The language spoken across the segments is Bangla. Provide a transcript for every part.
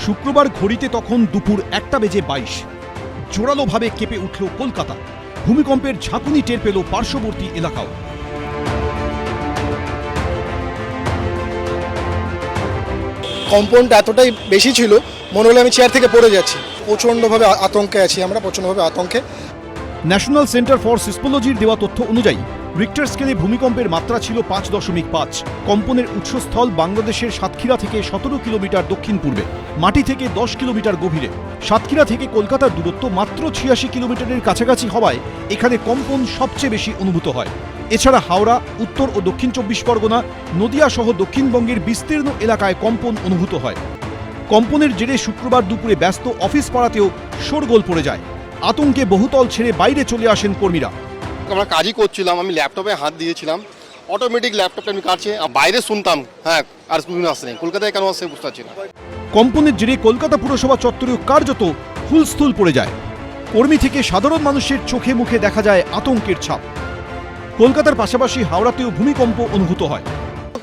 শুক্রবার ঘড়িতে তখন দুপুর 1:22। জোরালোভাবে কেঁপে উঠল কলকাতা। ভূমিকম্পের ঝাঁকুনি টের পেল পার্শ্ববর্তী এলাকাও। কম্পাউন্ড এতটাই বেশি ছিল, মনে হলো আমি চেয়ার থেকে পড়ে যাচ্ছি। প্রচণ্ডভাবে আতঙ্কে আছি আমরা, প্রচণ্ডভাবে আতঙ্কে। ন্যাশনাল সেন্টার ফর সিসমোলজির দেওয়া তথ্য অনুযায়ী রিক্টার স্কেলে ভূমিকম্পের মাত্রা ছিল 5.5। কম্পনের উৎসস্থল বাংলাদেশের সাতক্ষীরা থেকে 17 কিলোমিটার দক্ষিণ পূর্বে, মাটি থেকে 10 কিলোমিটার গভীরে। সাতক্ষীরা থেকে কলকাতার দূরত্ব মাত্র 86 কিলোমিটারের কাছাকাছি হওয়ায় এখানে কম্পন সবচেয়ে বেশি অনুভূত হয়। এছাড়া হাওড়া, উত্তর ও দক্ষিণ 24 পরগনা, নদিয়া সহ দক্ষিণবঙ্গের বিস্তীর্ণ এলাকায় কম্পন অনুভূত হয়। কম্পনের জেরে শুক্রবার দুপুরে ব্যস্ত অফিস পাড়াতেও শোরগোল পড়ে যায়। আতঙ্কে বহুতল ছেড়ে বাইরে চলে আসেন কর্মীরা। আমরা কাজই করছিলাম, আমি ল্যাপটপে হাত দিয়েছিলাম, অটোমেটিক ল্যাপটপটা আমি কাটছে, বাইরে শুনতাম হ্যাঁ আর কোনো আসছে নেই। কলকাতায় কেন আসছে বুঝতে পারছি না। কম্পনের জেরে কলকাতা পুরসভা চত্বরেও কার্যত হুলস্থুল পড়ে যায়। কর্মী থেকে সাধারণ মানুষের চোখে মুখে দেখা যায় আতঙ্কের ছাপ। কলকাতার পাশাপাশি হাওড়াতেও ভূমিকম্প অনুভূত হয়।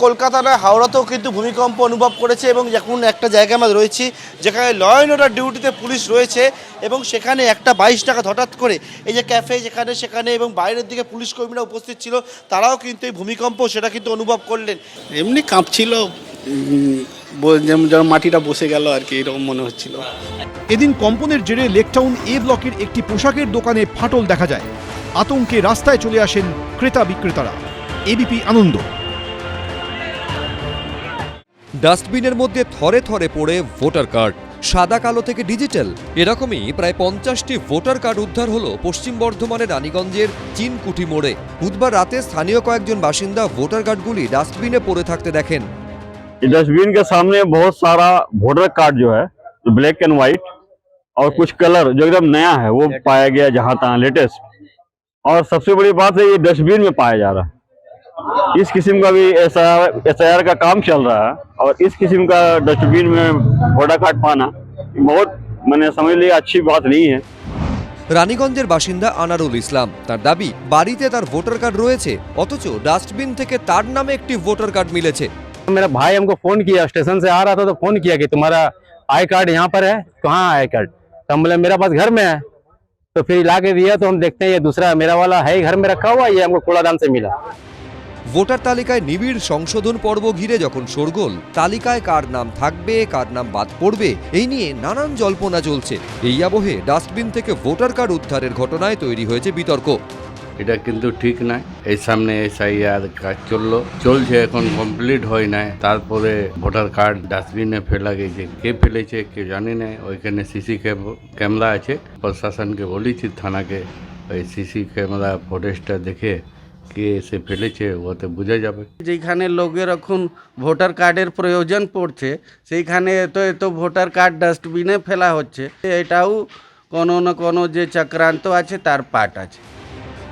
কলকাতা নয়, হাওড়াতেও কিন্তু ভূমিকম্প অনুভব করেছে এবং এখন একটা জায়গায় আমরা রয়েছি যেখানে ল অ্যান্ড অর্ডার ডিউটিতে পুলিশ রয়েছে এবং সেখানে একটা 22 টাকা হঠাৎ করে এই যে ক্যাফে যেখানে সেখানে এবং বাইরের দিকে পুলিশ কর্মীরা উপস্থিত ছিল, তারাও কিন্তু এই ভূমিকম্প সেটা কিন্তু অনুভব করলেন। এমনি কাঁপছিল, যেমন মাটিটা বসে গেল আর কি, এরকম মনে হচ্ছিল। এদিন কম্পনের জেরে লেকটাউন এ ব্লকের একটি পোশাকের দোকানে ফাটল দেখা যায়। আতঙ্কে রাস্তায় চলে আসেন ক্রেতা বিক্রেতারা। এবিপি আনন্দ। ডাস্টবিনের মধ্যে থরে থরে পড়ে ভোটার কার্ড, সাদা কালো থেকে ডিজিটাল। এরকমই প্রায় 50টি ভোটার কার্ড উদ্ধার হলো পশ্চিম বর্ধমানের রানীগঞ্জের চিনকুঠি মোড়ে। বুধবার রাতে স্থানীয় কয়েকজন বাসিন্দা ভোটার কার্ডগুলি ডাস্টবিনে পড়ে থাকতে দেখেন। डस्टबिन के सामने बहुत सारा वोटर कार्ड जो है ब्लैक एंड व्हाइट और कुछ कलर जो एकदम नया है वो पाया गया जहां तहां लेटेस्ट। और सबसे बड़ी बात है ये डस्टबिन में पाया जा रहा है। इस किस्म का भी एसआईआर का काम चल रहा है और इस किस्म का डस्टबिन में वोटर कार्ड पाना बहुत मैंने समझ लिया अच्छी बात नहीं है। রানীগঞ্জের বাসিন্দা আনারুল ইসলাম, তার দাবি বাড়িতে তার ভোটার কার্ড রয়েছে, অথচ ডাস্টবিন থেকে তার নামে একটি ভোটার কার্ড মিলেছে। मेरा भाई हमको फोन किया, स्टेशन से आ रहा था तो फोन किया कि तुम्हारा आई कार्ड यहाँ पर है। कहाँ आई कार्ड? तो हम बोले मेरा पास घर में है। तो फिर ला के दिया तो हम देखते हैं ये दूसरा मेरा वाला है घर में रखा हुआ, ये हमको कूड़ादान से मिला। ভোটার তালিকায় নিবিড় সংশোধন পর্ব ঘিরে যখন শোরগোল, তালিকায় কার নাম থাকবে কার নাম বাদ পড়বে এই নিয়ে নানান জল্পনা চলছে। এই আবহে ডাস্টবিন থেকে ভোটার কার্ড উদ্ধারের ঘটনায় তৈরি হয়েছে বিতর্ক। এটা কিন্তু ঠিক নয়। এই সামনে এসআইআর কাজ চলছে, এখন কমপ্লিট হয় নাই, তারপরে ভোটার কার্ড ডাস্টবিনে ফেলা গেছে। কে ফেলেছে কে জানি না। ওইখানে সিসি ক্যামেরা আছে, প্রশাসনকে বলেছি থানাকে ওই সিসি ক্যামেরা ফুটেজটা দেখে কে এসে ফেলেছে ওতে বোঝা যাবে। যেখানে লোকের এখন ভোটার কার্ডের প্রয়োজন পড়ছে সেইখানে এত ভোটার কার্ড ডাস্টবিনে ফেলা হচ্ছে, এটাও কোনো না কোনো যে চক্রান্ত আছে তার পার্ট আছে।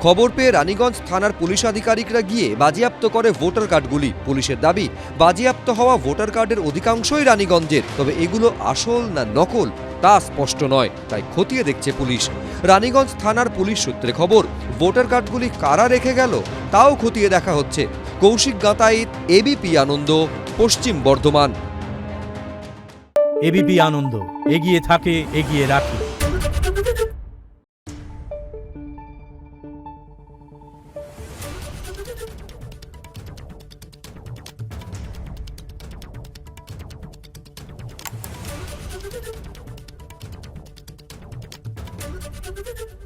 খবর পেয়ে রানীগঞ্জ থানার পুলিশ আধিকারিকরা গিয়ে বাজেয়াপ্ত করে ভোটার কার্ডগুলি। পুলিশের দাবি বাজেয়াপ্ত হওয়া ভোটার কার্ডের অধিকাংশই রানীগঞ্জের, তবে এগুলো আসল না নকল তা স্পষ্ট নয়, তাই খতিয়ে দেখছে পুলিশ। রানীগঞ্জ থানার পুলিশ সূত্রে খবর, ভোটার কার্ডগুলি কারা রেখে গেল তাও খতিয়ে দেখা হচ্ছে। কৌশিক গাতাইত, এবিপি আনন্দ, পশ্চিম বর্ধমান। এবিপি আনন্দ, এগিয়ে থাকে, এগিয়ে রাখে। Thank you.